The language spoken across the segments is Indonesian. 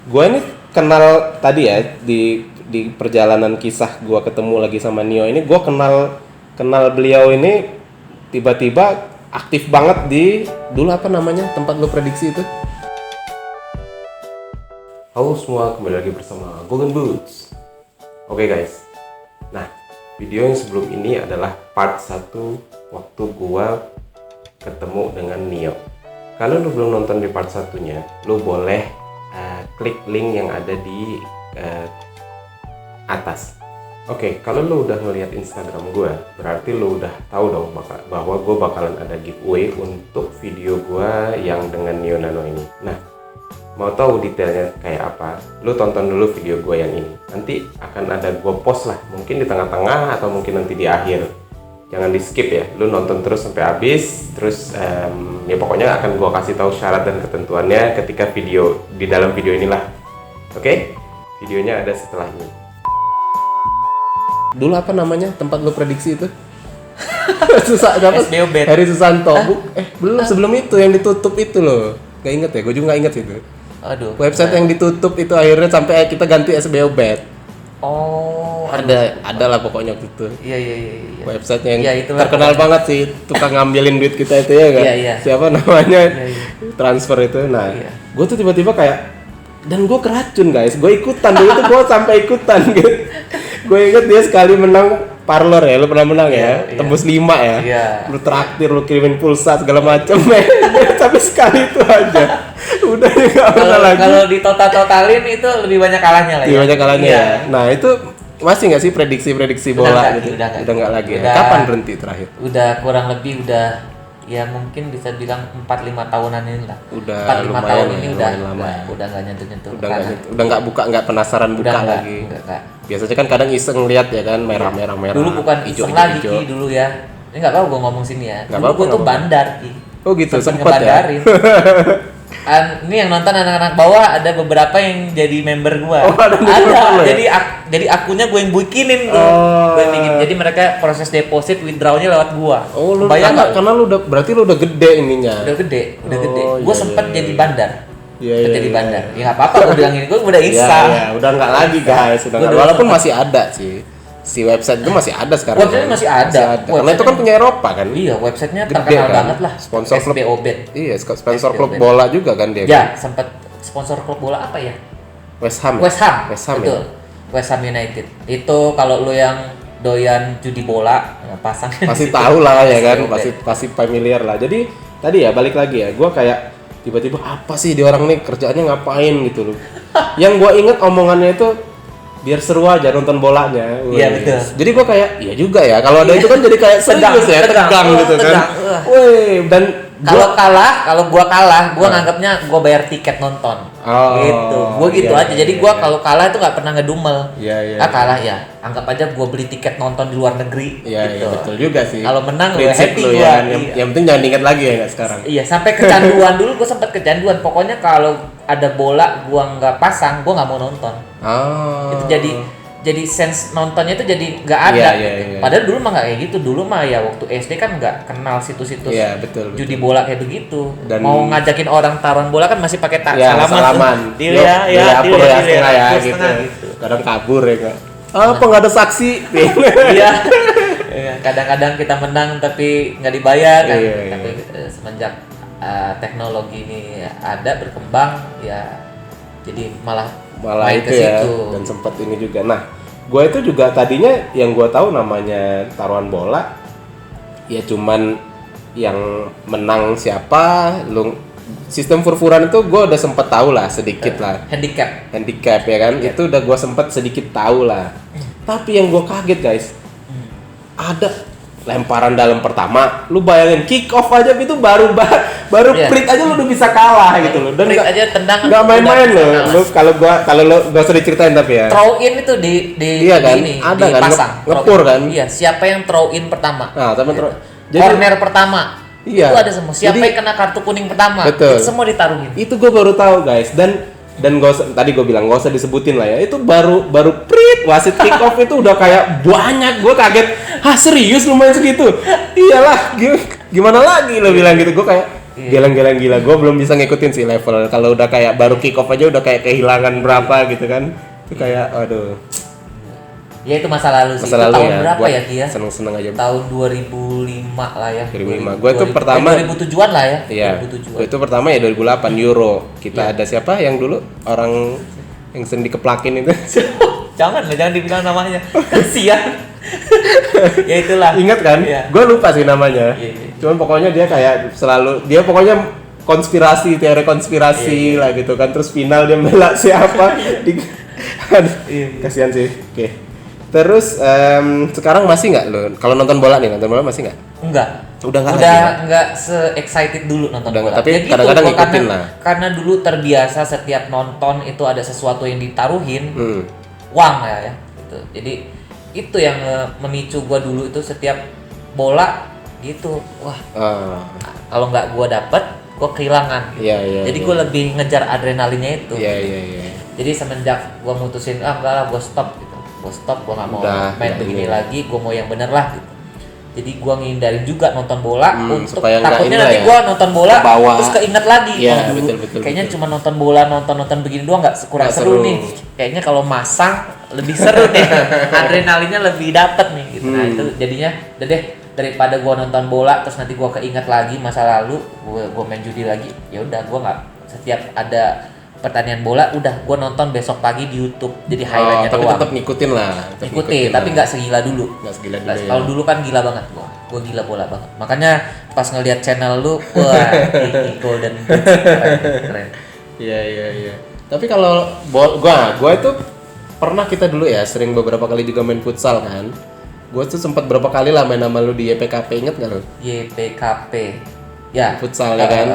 Gue ini kenal tadi ya di perjalanan kisah gue ketemu lagi sama Nio ini, gue kenal beliau ini tiba-tiba aktif banget di dulu apa namanya tempat lo prediksi itu. Halo semua, kembali lagi bersama Golden Boots. Oke guys, nah video yang sebelum ini adalah part 1 waktu gue ketemu dengan Nio. Kalau lo belum nonton di part 1-nya, lo boleh klik link yang ada di atas. Oke, kalau lo udah ngeliat Instagram gue, berarti lo udah tahu dong bahwa gue bakalan ada giveaway untuk video gue yang dengan Nio Nano ini. Nah, mau tahu detailnya kayak apa? Lo tonton dulu video gue yang ini. Nanti akan ada gue post lah, mungkin di tengah-tengah atau mungkin nanti di akhir. Jangan di skip ya, lu nonton terus sampai habis. Terus ya pokoknya akan gua kasih tahu syarat dan ketentuannya ketika video di dalam video inilah. Oke? Videonya ada setelah ini. Dulu apa namanya tempat lu prediksi itu? Susah dapat. SBO Bet. Heri Susanto. Belum sebelum itu yang ditutup itu loh. Gak inget ya, gue juga gak inget itu. Aduh. Website yang ditutup itu akhirnya sampai kita ganti SBO Bet. Oh, Ada lah pokoknya waktu itu. Iya. Website yang Iya, itulah terkenal pokoknya. banget sih, tukang ngambilin duit kita itu ya kan? Iya. Siapa namanya? Iya. Transfer itu. Nah, Iya. gue tuh tiba-tiba kayak, dan gue keracun guys, gue ikutan dulu tuh gue sampai ikutan gitu. Gue inget dia sekali menang parlor ya, lu pernah menang ya? Iya. Tembus 5 ya? Iya. Lu traktir, lu kirimin pulsa segala macem tapi sekali itu aja. Udah nggak pernah lagi. Kalau di totalin itu lebih banyak kalahnya lah ya. Lebih banyak kalahnya Iya. ya. Nah itu masih nggak sih prediksi bola gitu? Udah nggak lagi. Ya? Udah. Kapan berhenti terakhir? Udah kurang lebih ya mungkin bisa bilang 4-5 tahunan ini lah. Udah 4-5 lumayan tahun ya, ini lumayan lama ya. udah nggak nyentuh-nyentuh. Udah nggak buka, nggak penasaran buka lagi. Enggak. Biasanya kan kadang iseng lihat ya kan merah. Dulu bukan hijau, iseng lagi hijau. Ki dulu ya. Ini enggak apa-apa gua ngomong sini ya. Nggak Dulu apa-apa, gua tuh nggak apa-apa. bandar Ki. Oh gitu, sempet ya. ngebandarin. Ini yang nonton anak-anak bawah ada beberapa yang jadi member gua. Oh, ada yang jadi member lo ya? Jadi akunnya gue yang bikinin tuh. Oh. Gue yang bikin. Jadi mereka proses deposit withdrawnya lewat gua. Oh lu Bayang nggak? karena lu berarti lu udah gede ininya. Udah gede. Oh, Gue iya, sempet iya, jadi iya. bandar. Iya, Sempet iya, jadi iya. bandar. Ya nggak apa-apa gue bilang ini. Gue udah Iya, instan. iya, udah nggak lagi guys, Gua udah walaupun instan. masih ada sih. Si website itu masih ada sekarang. Website masih ada. Karena itu kan Website-nya- punya Eropa kan. Iya, websitenya Gede terkenal kan? banget lah. Sponsor klub. SBO Bet. Iya, sponsor SBO klub Bet. bola juga kan dia. Ya, Kan? sempat sponsor klub bola apa ya? West Ham. West Ham. ya. Betul. West Ham United. Itu kalau lu yang doyan judi bola, pasang Pasti tahu lah ya kan, SBO Bet. pasti familiar lah. Jadi tadi ya balik lagi ya, gue kayak tiba-tiba apa sih dia orang nih kerjaannya ngapain gitu loh. Yang gue inget omongannya itu biar seru aja nonton bolanya. Iya, Wih. betul. Jadi gue kayak iya juga ya, kalau ada itu kan jadi kayak serius ya, tegang gitu kan. tegang. Wih, dan Kalau gua kalah, gua nganggapnya gua bayar tiket nonton. Oh, Gitu. Gua gitu iya, aja. Jadi iya, gua iya. kalau kalah itu nggak pernah ngedumel. Iya. Kalah ya. Anggap aja gua beli tiket nonton di luar negeri. Iya, gitu. iya betul juga sih. Kalau menang gua Prinsip happy lu gua. ya kan. Iya. Yang penting jangan diingat lagi ya nggak sekarang. Iya, sampai kecanduan dulu gua sempat kecanduan. Pokoknya kalau ada bola gua nggak pasang, gua nggak mau nonton. Oh. Itu jadi sense nontonnya itu jadi nggak ada. Iya, gitu. iya. Padahal dulu mah nggak kayak gitu. Dulu mah ya waktu SD kan nggak kenal situs-situs Iya, betul. judi bola kayak begitu. Dan- Mau ngajakin orang taruhan bola kan masih pakai Ya, salaman. salaman. Deal Lu ya, beli apa deal ya, deal setengah ya Terus gitu. setengah gitu. Kadang kabur ya kak. Apa nggak ada saksi? Iya. Iya, kadang-kadang kita menang tapi nggak dibayar kan. Iya, iya. Tapi semenjak teknologi ini ada berkembang ya jadi malah main itu ke ya, situ. dan sempat ini juga. Nah, gue itu juga tadinya yang gue tahu namanya taruhan bola ya cuman yang menang siapa, lu sistem furfuran itu gue udah sempet tahu lah sedikit lah, handicap ya kan, itu udah gue sempet sedikit tahu lah. Tapi yang gue kaget guys, ada lemparan dalam pertama, lu bayangin kick off aja itu baru Iya. prit aja lu udah bisa kalah gitu loh, dan Prit aja tendangan nggak main-main udah loh. bisa Lu kalau lo gak usah diceritain tapi ya. throw in itu di Iya kan? ini Ada kan? dipasang. Ngepur Throw in. kan? Iya, siapa yang throw in pertama? Nah, teman terus. Corner pertama. Iya. Itu ada semua. Siapa Jadi- yang kena kartu kuning pertama? Betul. Itu semua ditaruhin. Itu gue baru tahu guys, dan gak usah, tadi gue bilang gak usah disebutin lah ya, itu baru prit wasit kick off itu udah kayak banyak. Gue kaget, hah serius lu main segitu? Iyalah, gimana lagi lo bilang gitu. Gue kayak geleng-geleng gila. Gue belum bisa ngikutin sih level. Kalau udah kayak baru kick off aja udah kayak kehilangan berapa gitu kan. Itu kayak aduh. Ya itu masa lalu sih. Masa Itu lalu tahun ya, berapa buat ya Kia? seneng-seneng aja. Tahun 2005 lah ya. 2005. Gue itu pertama 2007-an lah ya. Iya. 2007-an. Gue itu pertama ya 2008 Euro. Kita ada siapa yang dulu orang yang sering dikeplakin itu? Jangan dibilang namanya. Kasihan. Ya itulah. Ingat kan? Iya. Gue lupa sih namanya. Iya. Cuman pokoknya dia kayak selalu dia pokoknya teori konspirasi lah gitu kan. Terus final dia bela siapa? Kasihan sih. Oke. Terus sekarang masih nggak lo? Kalau nonton bola masih nggak? Enggak. Udah nggak Udah lagi. nggak se-excited dulu nonton Udah bola. nggak, tapi Ya gitu, kadang-kadang gua ngikutin lah. Karena dulu terbiasa setiap nonton itu ada sesuatu yang ditaruhin, Hmm. uang ya. Gitu. Jadi itu yang memicu gua dulu itu setiap bola gitu. Wah, kalau nggak gua dapet, gua kehilangan. Gitu. Iya. Jadi gua lebih ngejar adrenalinnya itu. Iya. Jadi semenjak gua mutusin enggak lah, gua stop gitu. Gua nggak mau main begini lagi, gua mau yang bener lah gitu. Jadi gua ngindarin juga nonton bola untuk takutnya nanti ya, gua nonton bola kebawa. terus keinget lagi. Iya, Dulu betul. kayaknya cuma nonton bola nonton begini doang nggak kurang seru nih. Kayaknya kalau masang lebih seru nih. Adrenalinnya lebih dapet nih gitu. Nah, itu jadinya udah deh, daripada gua nonton bola terus nanti gua keinget lagi masa lalu, gua main judi lagi. Ya udah, gua nggak setiap ada pertandingan bola udah gua nonton besok pagi di YouTube, jadi highlightnya tapi doang. tetap ngikutin lah. Tapi nggak segila dulu. Nggak segila dulu. Ya. Kalau dulu kan gila banget gua gila bola banget. Makanya pas ngelihat channel lu, wah, ini golden keren. Iya. Tapi kalau gua itu pernah kita dulu ya sering beberapa kali juga main futsal kan. Gua tuh sempat berapa kali lah main sama lu di YPKP, inget nggak lu? YPKP. Ya, Futsal ya kan.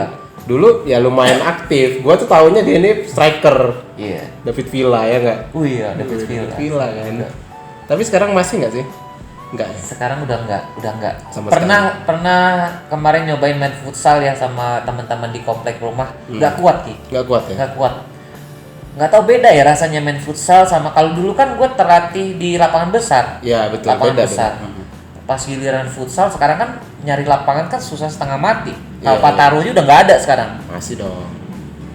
Dulu ya lumayan aktif. Gua tuh taunya dia ini striker. Iya. David Villa ya nggak? Iya, David Villa kan. Tapi sekarang masih nggak sih? Enggak ya? Sekarang udah enggak. Sama Pernah kemarin nyobain main futsal ya sama teman-teman di komplek rumah. Nggak kuat Ki. Nggak kuat ya? Nggak kuat. Nggak tahu beda ya rasanya main futsal sama kalau dulu kan gue terlatih di lapangan besar. Iya betul, Lapangan beda. besar. Pas giliran futsal sekarang kan nyari lapangan kan susah setengah mati. Iya, Kalau Pataruhnya udah nggak ada sekarang. Masih dong.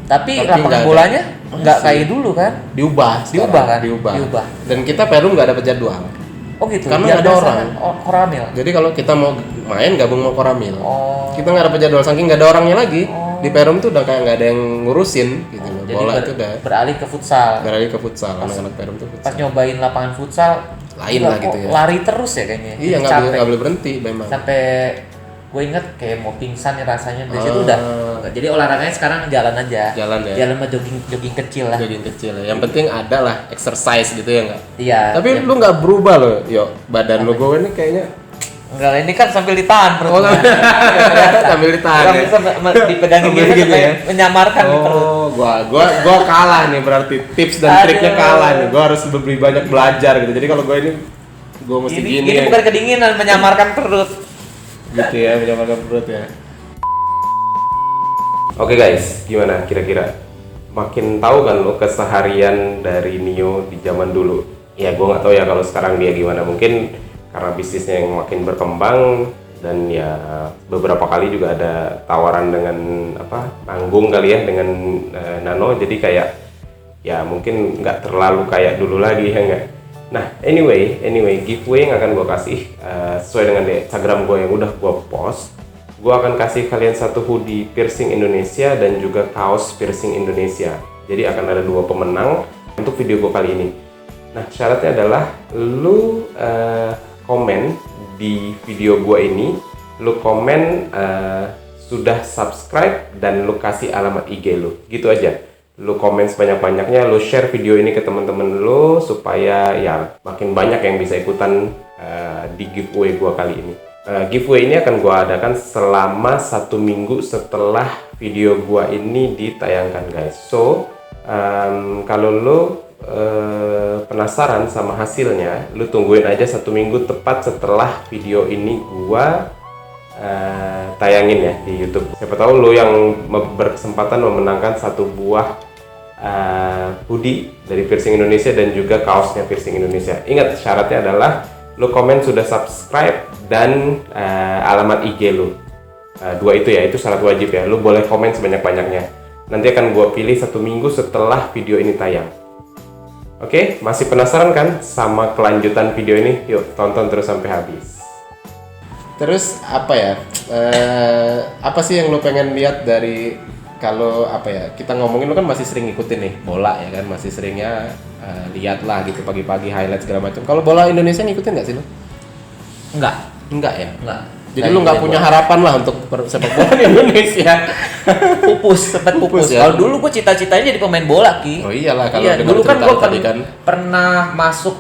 Tapi Tapi lapangan nggak ada. bolanya nggak Masih. kayak dulu kan? Diubah Kan? Diubah. Dan kita Perum nggak dapat jadwal. Oh gitu. Karena biar nggak ada biasa orang. kan? Oh, Koramil. Jadi kalau kita mau main gabung mau Koramil. Oh. Kita nggak dapat jadwal saking nggak ada orangnya lagi. Di Perum tuh udah kayak nggak ada yang ngurusin gitu loh. Jadi Bola itu udah beralih ke futsal. beralih ke futsal. Anak-anak Perum tuh Pas futsal. nyobain lapangan futsal Lain gila, lah gitu kok ya. Lari terus ya kayaknya. Iya Jadi nggak boleh berhenti memang. Sampai gue inget kayak mau pingsan ya rasanya. Dari situ udah. Jadi olahraganya sekarang jalan aja. Jalan ya. Jalan mah jogging kecil lah. Jogging kecil ya. Yang penting ada lah exercise gitu ya nggak? Iya. Tapi lu nggak berubah loh, yo badan lu gue ini kayaknya Enggak, ini kan sambil ditahan perut. sambil ditahan. Orang Ya? bisa dipegangin Sambil gitu gitu supaya ya? menyamarkan di perut. Oh, gua kalah nih berarti tips dan triknya kalah nih. Gua harus lebih banyak belajar gitu. Jadi kalau gua ini gua mesti gini. Ini bukan kedinginan, menyamarkan perut. Gitu ya, menyamarkan perut ya. Oke guys, gimana kira-kira? Makin tahu kan lo keseharian dari Nio di zaman dulu. Ya gue nggak tahu ya kalau sekarang dia gimana. Mungkin karena bisnisnya yang makin berkembang dan ya beberapa kali juga ada tawaran dengan manggung kali ya dengan Nano. Jadi kayak ya mungkin nggak terlalu kayak dulu lagi ya nggak. Nah anyway giveaway yang akan gue kasih sesuai dengan Instagram gue yang udah gue post. Gue akan kasih kalian satu hoodie piercing Indonesia dan juga kaos piercing Indonesia. Jadi akan ada 2 pemenang untuk video gue kali ini. Nah syaratnya adalah lu komen di video gue ini, lu komen sudah subscribe dan lu kasih alamat IG lu, gitu aja. Lu komen sebanyak-banyaknya, lu share video ini ke teman-teman lu supaya ya makin banyak yang bisa ikutan di giveaway gue kali ini. Giveaway ini akan gue adakan selama 1 minggu setelah video gue ini ditayangkan guys. So kalau lo penasaran sama hasilnya, lo tungguin aja 1 minggu tepat setelah video ini gue tayangin ya di YouTube. Siapa tahu lo yang berkesempatan memenangkan 1 buah hoodie dari Piercing Indonesia dan juga kaosnya Piercing Indonesia. Ingat syaratnya adalah lo komen sudah subscribe dan alamat IG lo. Dua itu ya, itu syarat wajib ya. Lu boleh komen sebanyak-banyaknya. Nanti akan gue pilih 1 minggu setelah video ini tayang. Oke, masih penasaran kan sama kelanjutan video ini? Yuk tonton terus sampai habis. Terus apa ya? Apa sih yang lo pengen lihat dari, kalau apa ya? Kita ngomongin, lo kan masih sering ngikutin nih bola ya kan, masih seringnya lihat lah gitu pagi-pagi highlight segala macam. Kalau bola Indonesia ngikutin nggak sih lo? Enggak ya. Enggak. Jadi lu nggak punya harapan lah untuk sepak bola di Indonesia. Sempat pupus. ya? Kalau dulu gue cita-citanya jadi pemain bola, Ki. Oh iyalah, kalau Iya, dengar dulu kan cerita gue tadi kan. pernah masuk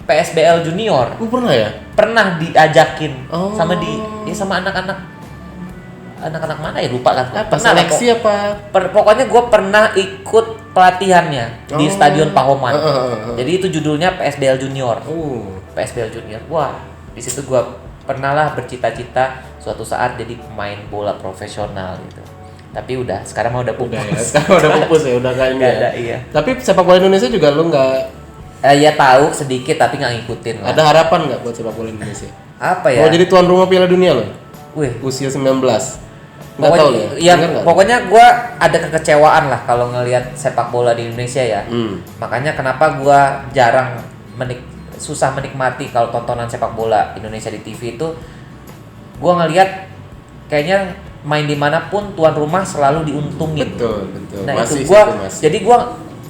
PSBL Junior. Pernah ya? Pernah diajakin Oh. sama sama anak-anak mana ya, lupa kan. Apa Pernah lah, seleksi apa? pokoknya gue pernah ikut pelatihannya di Stadion Pahoman. Jadi itu judulnya PSBL Junior. PSBL Junior. Wah, di situ gue pernah lah bercita-cita suatu saat jadi pemain bola profesional gitu. Tapi sekarang mah udah pupus. Udah ya, sekarang udah pupus ya, udah kayaknya. Nggak ada, iya. Tapi sepak bola Indonesia juga lu nggak Ya tahu sedikit tapi nggak ngikutin lah. ada harapan nggak buat sepak bola Indonesia? Apa ya? Mau jadi tuan rumah Piala Dunia lo? Wih, Usia 19. Nggak tahu ya? Iya, Dengar nggak? pokoknya gue ada kekecewaan lah kalau ngelihat sepak bola di Indonesia ya. Makanya kenapa gue jarang susah menikmati kalau tontonan sepak bola Indonesia di TV itu. Gue ngelihat kayaknya main dimanapun tuan rumah selalu diuntungin. Betul. Nah Masih itu gue, situ, masih. jadi gue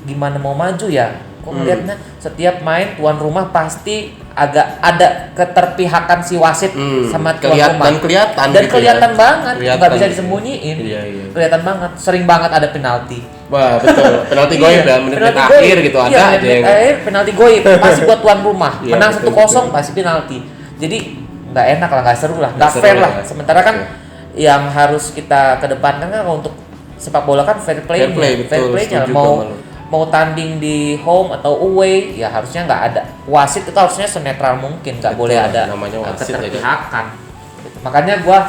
gimana mau maju ya? Kok ngeliatnya setiap main tuan rumah pasti agak ada keterpihakan si wasit sama tuan rumah. Kelihatan Dan gitu kelihatan ya. banget, nggak Kelihatan. bisa disembunyiin. Iya. Kelihatan banget, sering banget ada penalti. Wah betul, penalti goib ya, menit-menit penalti akhir goib. gitu Iya, ada aja menit yang akhir penalti goib pasti buat tuan rumah. Iya, Menang betul, 1-0 pasti penalti. Jadi nggak enak lah, nggak seru lah, nggak Nggak fair seru lah. ya. Sementara kan yang harus kita kedepankan kan untuk sepak bola kan fair play, betul, play-nya. setuju sama lu. Mau tanding di home atau away ya harusnya nggak ada wasit, itu harusnya senetral mungkin, nggak boleh ada namanya wasit ya, keterpihakan. Gitu. Makanya gua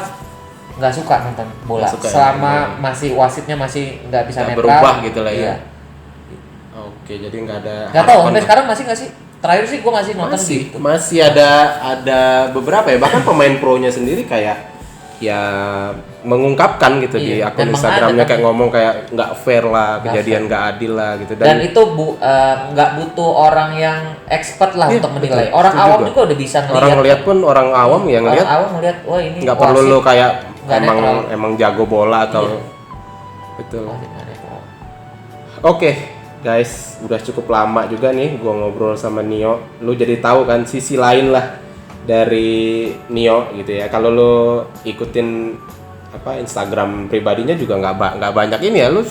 nggak suka nonton bola Nggak suka ya, selama masih wasitnya masih nggak bisa nggak netral. berubah gitu lah ya. Iya. Oke, jadi nggak ada. Nggak tahu harapan sampai lah. sekarang masih nggak sih? Terakhir sih gua masih nonton gitu. Masih ada beberapa ya, bahkan pemain pro-nya sendiri kayak ya mengungkapkan gitu di Iya, akun dan Instagramnya mengada, kayak ngomong kayak nggak fair lah, Nggak kejadian nggak adil lah gitu. Dan itu nggak butuh orang yang expert lah Iya, untuk menilai. betul. Orang Setuju awam gua. juga udah bisa ngeliat. orang ngelihat pun orang awam yang Orang ngelihat awam ngeliat, wah ini nggak perlu wasit lo kayak nggak netral. emang jago bola atau Iya. betul. Wasit nggak netral. Oke, guys, udah cukup lama juga nih gua ngobrol sama Nio. Lu jadi tahu kan sisi lain lah dari Nio gitu ya. Kalau lu ikutin Instagram pribadinya juga nggak banyak ini ya. Lu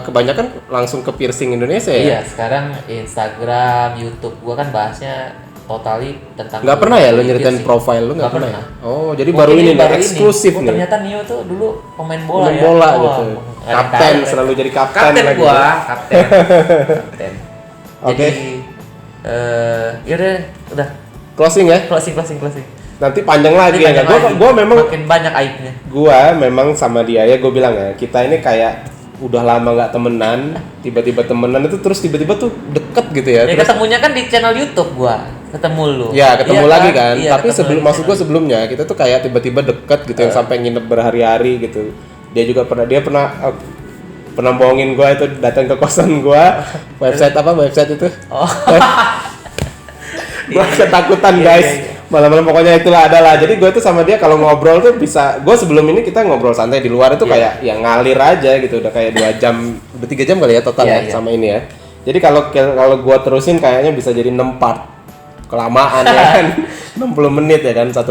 kebanyakan langsung ke piercing Indonesia ya. Iya, sekarang Instagram, YouTube gua kan bahasnya totali tentang. Nggak pernah ya lu piercing. nyeritain profile lu, nggak pernah ya? Oh, jadi Oh, baru ini nih, baru eksklusif Oh, nih. ternyata Nio tuh dulu pemain bola Pemain ya. bola Wah, gitu. nggak ada Kapten, yang tahu. selalu jadi kapten Kapten lagi. gua, kapten. Kapten. Oke. Jadi yaudah, udah Closing ya. closing. Nanti panjang lagi Ini ya. banyak lagi. Gua memang makin banyak aibnya. gua memang sama dia ya, gue bilang ya, kita ini kayak udah lama nggak temenan, tiba-tiba temenan itu terus tiba-tiba tuh deket gitu ya. Ya Terus ketemunya kan di channel YouTube gua. Ketemu lu. ya ketemu Iya lagi kan. Iya, Tapi ketemu sebelum lagi maksud gue sebelumnya kita tuh kayak tiba-tiba deket gitu yang sampai nginep berhari-hari gitu. Dia pernah bohongin gue itu, datang ke kosan gue. Website itu? Oh. Gue ketakutan guys. Iya. Malam-malam pokoknya itulah adalah. Jadi gue tuh sama dia kalau ngobrol tuh bisa. Gue sebelum ini kita ngobrol santai di luar itu kayak ya ngalir aja gitu. Udah kayak 2 jam, udah 3 jam kali ya total ya Iya. sama ini ya. Jadi kalau gue terusin kayaknya bisa jadi 6 part. Kelamaan ya kan. 60 menit ya kan. 1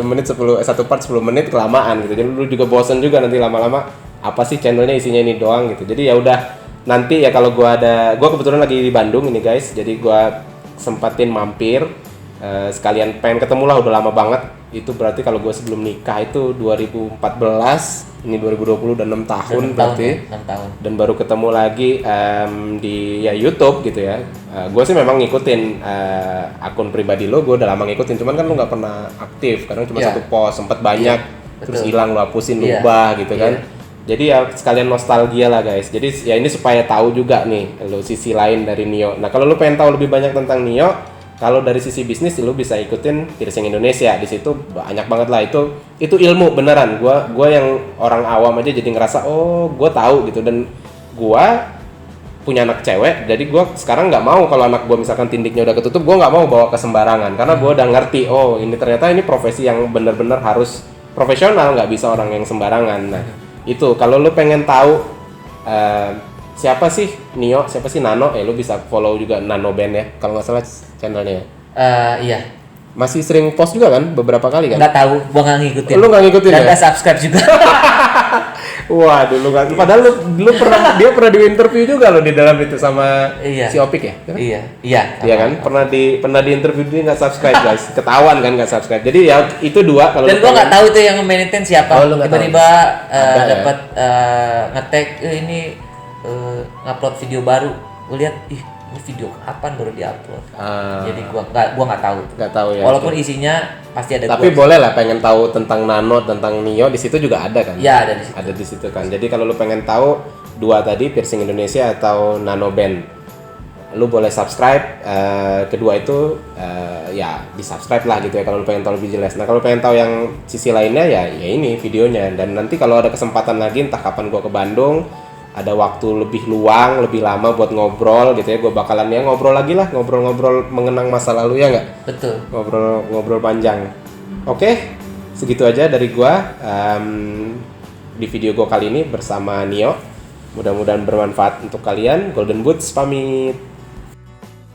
part 10 menit kelamaan gitu. Jadi lu juga bosen juga nanti lama-lama. Apa sih channelnya isinya ini doang gitu. Jadi ya udah, nanti ya kalau gue kebetulan lagi di Bandung ini guys. Jadi gue sempatin mampir. Sekalian pengen ketemu lah, udah lama banget. Itu berarti kalau gue sebelum nikah itu 2014, ini 2020 udah 6 tahun berarti. 6 tahun. Dan baru ketemu lagi di YouTube gitu ya. Gue sih memang ngikutin akun pribadi lo, gue udah lama ngikutin. Cuman kan lo nggak pernah aktif, kadang cuma Iya. satu post, sempet banyak, terus betul. hilang, lo hapusin, lo Iya. ubah gitu kan. Iya. Jadi ya sekalian nostalgia lah guys. Jadi ya ini supaya tahu juga nih lo sisi lain dari Nio. Nah kalau lo pengen tahu lebih banyak tentang Nio, Kalau dari sisi bisnis lu bisa ikutin Piercing Indonesia. Di situ banyak banget lah, itu ilmu beneran. Gua yang orang awam aja jadi ngerasa oh gue tahu gitu, dan gua punya anak cewek, jadi gue sekarang nggak mau kalau anak gue misalkan tindiknya udah ketutup, gue nggak mau bawa ke sembarangan karena gue udah ngerti oh ini ternyata ini profesi yang bener-bener harus profesional, nggak bisa orang yang sembarangan. Nah itu kalau lu pengen tahu siapa sih Nio, siapa sih Nano, lu bisa follow juga Nano Band ya kalau nggak salah channelnya. Iya. Masih sering post juga kan beberapa kali kan? Nggak tahu, gua nggak ngikutin. Lu nggak ngikutin dan ya? nggak subscribe juga. Wah dulu kan, padahal lu dia pernah di interview juga lo di dalam itu sama Iya. si Opik ya? Iya kan, pernah di interview dia nggak subscribe guys, ketahuan kan nggak subscribe. Jadi ya itu dua kalau. Dan gua nggak tahu tuh yang maintain siapa. Oh, lu nggak Tiba-tiba Ada ya? dapat nge-tag ini ngupload video baru. Gua lihat ih ini video kapan baru diupload. Jadi gua nggak tahu. Nggak tahu ya. Walaupun oke. isinya pasti ada. Tapi boleh lah pengen tahu tentang Nano, tentang Nio, di situ juga ada kan? Ya ada di situ. Ada di situ kan. Jadi kalau lu pengen tahu dua tadi Piercing Indonesia atau Nano Band, lu boleh subscribe. Kedua itu ya di subscribe lah gitu ya kalau lu pengen tahu lebih jelas. Nah kalau pengen tahu yang sisi lainnya ya ini videonya. Dan nanti kalau ada kesempatan lagi entah kapan gua ke Bandung, ada waktu lebih luang, lebih lama buat ngobrol gitu ya, gue bakalan ya ngobrol lagi lah, ngobrol-ngobrol mengenang masa lalu ya nggak? Betul. Ngobrol panjang. Oke, segitu aja dari gue di video gue kali ini bersama Nio. Mudah-mudahan bermanfaat untuk kalian. Golden Boots pamit.